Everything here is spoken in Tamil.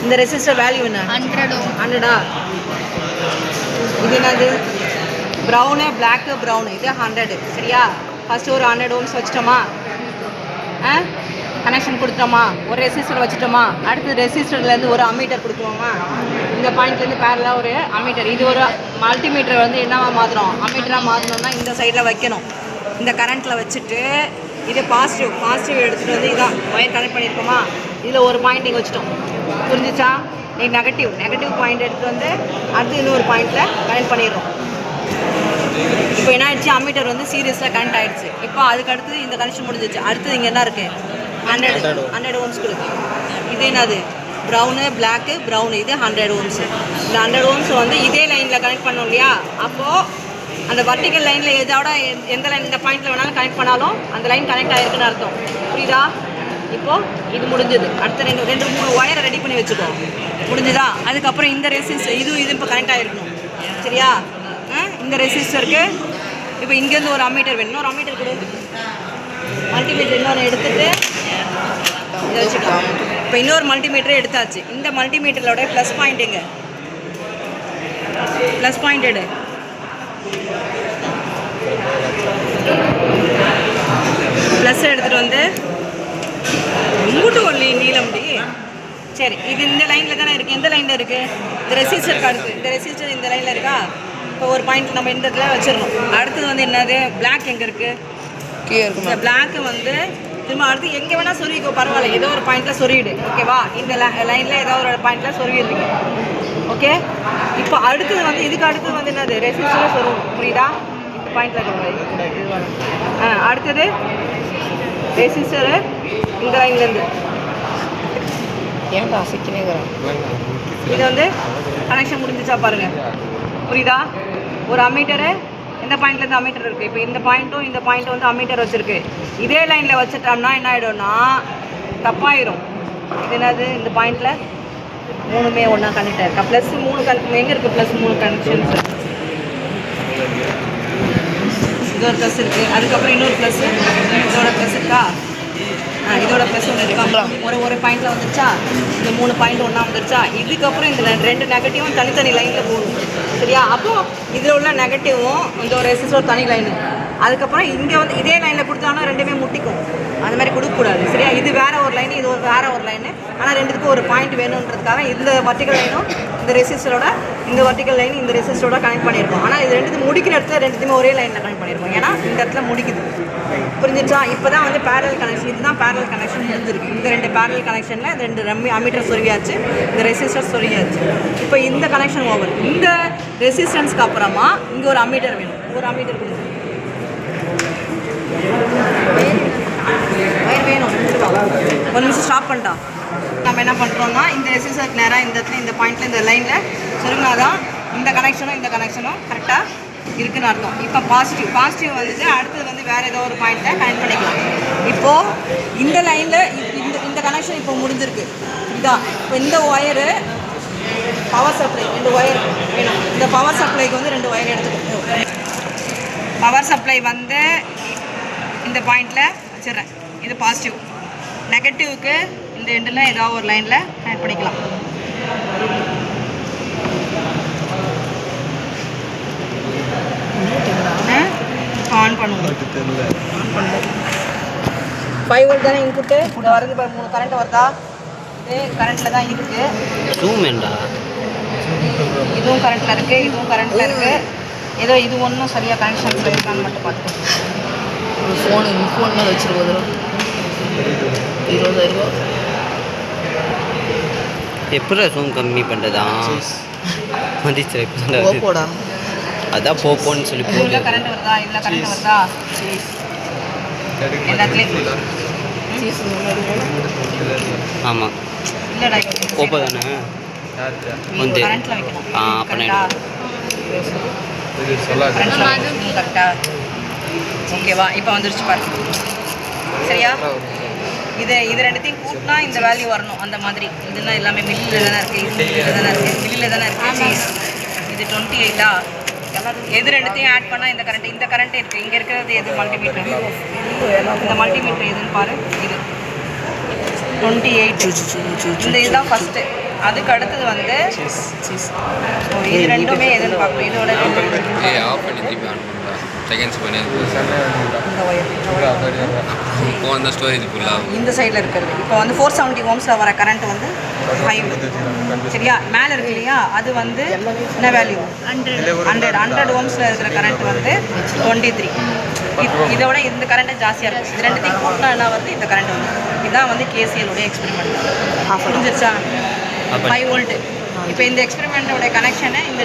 இந்த ரெசிஸ்டர் வேல்யூ என்ன? 100. இது என்னது? Brown, black, brown. இது 100. சரியா? ஃபஸ்ட்டு ஒரு 100 ஓம்ஸ் வச்சுட்டோமா? கனெக்ஷன் கொடுத்துட்டோமா? ஒரு ரெசிஸ்டர் வச்சுட்டோமா? அடுத்து ரெசிஸ்டர்லேருந்து ஒரு அம்மீட்டர் கொடுக்குவோமா? இந்த பாயிண்ட்லேருந்து பேரலாக ஒரு அம்மீட்டர். இது ஒரு மல்டிமீட்டர் வந்து என்னவா மாற்றணும்? அம்மீட்டராக மாற்றணும்னா இந்த சைடில் வைக்கணும். இந்த கரண்ட்டில் வச்சுட்டு இது பாசிட்டிவ் எடுத்துகிட்டு வந்து இதான் ஒயர் கனெக்ட் பண்ணியிருக்கோமா? இதில் ஒரு பாயிண்ட் இங்கே வச்சுட்டோம். புரிஞ்சிச்சா? நெகட்டிவ் பாயிண்ட் எடுத்துகிட்டு வந்து அடுத்து இன்னொரு பாயிண்ட்டில் கனெக்ட் பண்ணிடுறோம். இப்போ என்ன ஆயிடுச்சு? அம்மீட்டர் வந்து சீரியஸாக கனெக்ட் ஆகிடுச்சு. இப்போ அதுக்கு அடுத்து இந்த கனெக்ஷன் முடிஞ்சிச்சு. அடுத்தது இங்கே என்ன இருக்குது? 100 ஓம்ஸ் கொடுக்கு. இது என்னது? Brown, black, brown. இது 100 ஓம்ஸ். இந்த 100 ஓம்ஸ் வந்து இதே லைனில் கனெக்ட் பண்ணோம் இல்லையா? அப்போது அந்த வர்டிக்கல் லைனில் எதோட எந்த லைன் இந்த பாயிண்ட்டில் வேணாலும் கனெக்ட் பண்ணாலும் அந்த லைன் கனெக்ட் ஆகிருக்குன்னு அர்த்தம். புரியுதா? இப்போது இது முடிஞ்சது. அடுத்த 2-3 ஒயரை ரெடி பண்ணி வச்சுக்கோ. முடிஞ்சுதா? அதுக்கப்புறம் இந்த ரெசிஸ்டர் இது இப்போ கனெக்ட் ஆகிருக்கணும். சரியா? இந்த ரெசிஸ்டருக்கு இப்போ இங்கேருந்து ஒரு அம்மீட்டர் வேணும். இன்னொரு அம்மீட்டர் கொடு. மல்டிமீட்டர் இன்னொன்று எடுத்துகிட்டு இதை வச்சுக்கலாம். இப்போ இன்னொரு மல்டிமீட்டரே எடுத்தாச்சு. இந்த மல்டிமீட்டரோட ப்ளஸ் பாயிண்ட் எங்கே? ப்ளஸ் பாயிண்ட் எடு. ப்ளஸ் எடுத்துகிட்டு வந்து இங்கிட்டு ஒரு நீளம் டி. சரி, இது இந்த லைனில் தானே இருக்குது. எந்த லைனில் இருக்குது? இந்த ரெசிஸ்டருக்கு அடுத்து இந்த ரெசிஸ்டர் இந்த லைனில் இருக்கா? இப்போ ஒரு பாயிண்ட் நம்ம இந்த இடத்துல வச்சிடணும். அடுத்தது வந்து என்னது? பிளாக் எங்கே இருக்குது? கீழே இருக்கு. இந்த பிளாக்கு வந்து திரும்ப அடுத்து எங்கே வேணால் சொருவிக்கோ, பரவாயில்ல. ஏதோ ஒரு பாயிண்ட்டில் சொருவிடு. ஓகேவா? இந்த லைனில் ஏதோ ஒரு பாயிண்ட்டில் சொருவிடுறீங்க. ஓகே. இப்போ அடுத்தது வந்து இதுக்கு அடுத்தது வந்து என்னது? ரெசிஸ்டரில் சொருவும். புரியுதா? இந்த பாயிண்டில் இருக்கிற அடுத்தது ரெசிஸ்டரு இந்த லைன்லேருந்து ஏன்டா சிக்கினேங்கிறேன். இது வந்து கனெக்ஷன் முடிஞ்சிச்சா பாருங்கள். புரியுதா? ஒரு அம்மீட்டரு இந்த பாயிண்ட்லேருந்து அம்மீட்டர் இருக்குது. இப்போ இந்த பாயிண்ட்டும் வந்து அம்மீட்டர் வச்சுருக்கு. இதே லைனில் வச்சுட்டோம்னா என்ன ஆகிடும்னா தப்பாயிடும். இது என்னது? இந்த பாயிண்டில் 3மே ஒன்றா கனெக்ட் ஆகிருக்கா? ப்ளஸ் 3 எங்கே இருக்குது? Plus 3 connections. இது ஒரு ப்ளஸ் இருக்குது. அதுக்கப்புறம் இன்னொரு ப்ளஸ்ஸு. இதோட ப்ளஸ் இருக்கா? இதோட ப்ளஸ் ஒன்று இருக்கா? ஒரு பாயிண்டில் வந்துருச்சா? இந்த 3 பாயிண்ட் ஒன்றா வந்துருச்சா? இதுக்கப்புறம் இந்த 2 நெகட்டிவும் தனித்தனி லைனில் போகணும். சரியா? அப்போது இதில் உள்ள நெகட்டிவும் இந்த ஒரு ரெசிஸ்டர் தனி லைனு. அதுக்கப்புறம் இங்கே வந்து இதே லைனில் கொடுத்தாங்கன்னா 2மே முட்டிக்கும். அந்த மாதிரி கொடுக்கக்கூடாது. சரியா? இது வேறு ஒரு லைனு, இது வேறு ஒரு லைனு. ஆனால் 2த்துக்கும் ஒரு பாயிண்ட் வேணுன்றதுக்காக இந்த வர்டிக்கல் லைனும் இந்த ரெசிஸ்டரோட இந்த வர்டிக்கல் லைன் இந்த ரெசிஸ்டரோட கனெக்ட் பண்ணியிருக்கோம். ஆனால் இது 2 முடிக்கிற இடத்துல 2த்தையுமே ஒரே லைனில் கனெக்ட் பண்ணியிருக்கோம். ஏன்னா இந்த இடத்துல முடிக்குது. புரிஞ்சிச்சா? இப்போ தான் வந்து பேரல் கனெக்ஷன். இதுதான் பேரல் கனெக்ஷன் முடிஞ்சிருக்கு. இந்த 2 பேரல் கனெக்ஷனில் இந்த 2 அம்மீட்டர் சொருவியாச்சு, இந்த ரெசிஸ்டர் சொருவியாச்சு. இப்போ இந்த கனெக்ஷன் ஓவர். இந்த ரெசிஸ்டன்ஸ்க்கு அப்புறமா இங்கே ஒரு அம்மீட்டர் வேணும். ஒரு அம்மீட்டர் கொடுங்க. வயர் வேணும். ஒரு நிமிஷம் ஸ்டாப் பண்ணிட்டா. நம்ம என்ன பண்ணுறோம்னா இந்த ரெசிஸ்டருக்கு நேராக இந்த இடத்துல இந்த பாயிண்டில் இந்த லைனில் சொருங்கினாதான் இந்த கனெக்ஷனும் கரெக்டாக இருக்குன்னு அர்த்தம். இப்போ பாசிட்டிவ் வந்துட்டு அடுத்தது வந்து வேறு ஏதோ ஒரு பாயிண்ட்டில் கனெக்ட் பண்ணிக்கலாம். இப்போது இந்த லைனில் இந்த கனெக்ஷன் இப்போ முடிஞ்சிருக்கு. இதான் இப்போ இந்த ஒயரு பவர் சப்ளை 2 ஒயர் வேணும். இந்த பவர் சப்ளைக்கு வந்து 2 ஒயர் எடுத்துக்கணும். பவர் சப்ளை வந்து இந்த பாயிண்டில் வச்சிடுறேன். இது பாசிட்டிவ். நெகட்டிவ்க்கு இந்த எண்டில் ஏதாவது ஒரு லைனில் கனெக்ட் பண்ணிக்கலாம். ஆன் பண்ணுவோம். 5 வோல்ட் தானே இன்புட்டு. இங்கே வரது 3 கரண்ட் வருதா? இது கரண்ட்டில் தான் இருக்குது. இதுவும் கரண்ட்டில் இருக்குது, இதுவும் கரண்ட்டில் இருக்குது. ஏதோ இது ஒன்றும் சரியாக கனெக்ஷன் இருக்கான்னு மட்டும் பார்த்துக்கோங்க. ஃபோன்லாம் வச்சுருவோம். 20,000 ரூபா. எப்படி ஜூம் கம்மி பண்ணுறதா? போடா. அதான் போப்போன்னு சொல்லி இவ்வளோ கரண்ட் வருதா? இவ்வளோ கரண்ட் வருதா? எல்லாத்துலேயும் ஆமாம். இல்லைடா போப்போ தானே வந்து கரண்ட்டில் வைக்கணும். அப்படின்னா கரெக்டா? ஓகேவா? இப்போ வந்துருச்சு பாரு. சரியா? இது 2த்தையும் கூட்டினா இந்த வேல்யூ வரணும். அந்த மாதிரி இதெல்லாம் எல்லாமே மில்லில் தானே இருக்குது. மில்லில் தானே இருக்குது. இது 28ஆ? எது 2த்தையும் ஆட் பண்ணால் இந்த கரண்ட் இருக்குது. இங்கே இருக்கிறது எது? மல்டிமீட்டர். இந்த மல்டிமீட்டர் எதுன்னு பாரு. இது 28. இந்த இதுதான் ஃபஸ்ட்டு. அதுக்கு அடுத்தது வந்து இது ரெண்டுமே எதுன்னு பார்க்கணும். இதோட ஆஃப் பண்ணி திருப்பி ஆன் பண்ணுறேன் செகண்ட்ஸ் பண்ணி இந்த ஒயர் இப்போ அந்த ஸ்டோரேஜ் ஃபுல்லாகும். இந்த சைடில் இருக்கிறது இப்போ வந்து 470 ஓம்ஸில் வர கரண்ட் வந்து 5. சரியா? மேலே இருக்கு இல்லையா, அது வந்து என்ன வேல்யூ? 100 ஓம்ஸில் இருக்கிற கரண்ட் வந்து 23. இதோட இந்த கரண்ட்டு ஜாஸ்தியாக இருக்கும். இது ரெண்டுத்தையும் கூட்டினா வந்து இந்த கரண்ட் வந்து இதுதான் வந்து கேசிஎலோடைய எக்ஸ்பெரிமெண்ட். புரிஞ்சிருச்சா? 5 வோல்ட்டு. இப்போ இந்த எக்ஸ்பெரிமெண்ட்டோட கனெக்ஷனை இந்த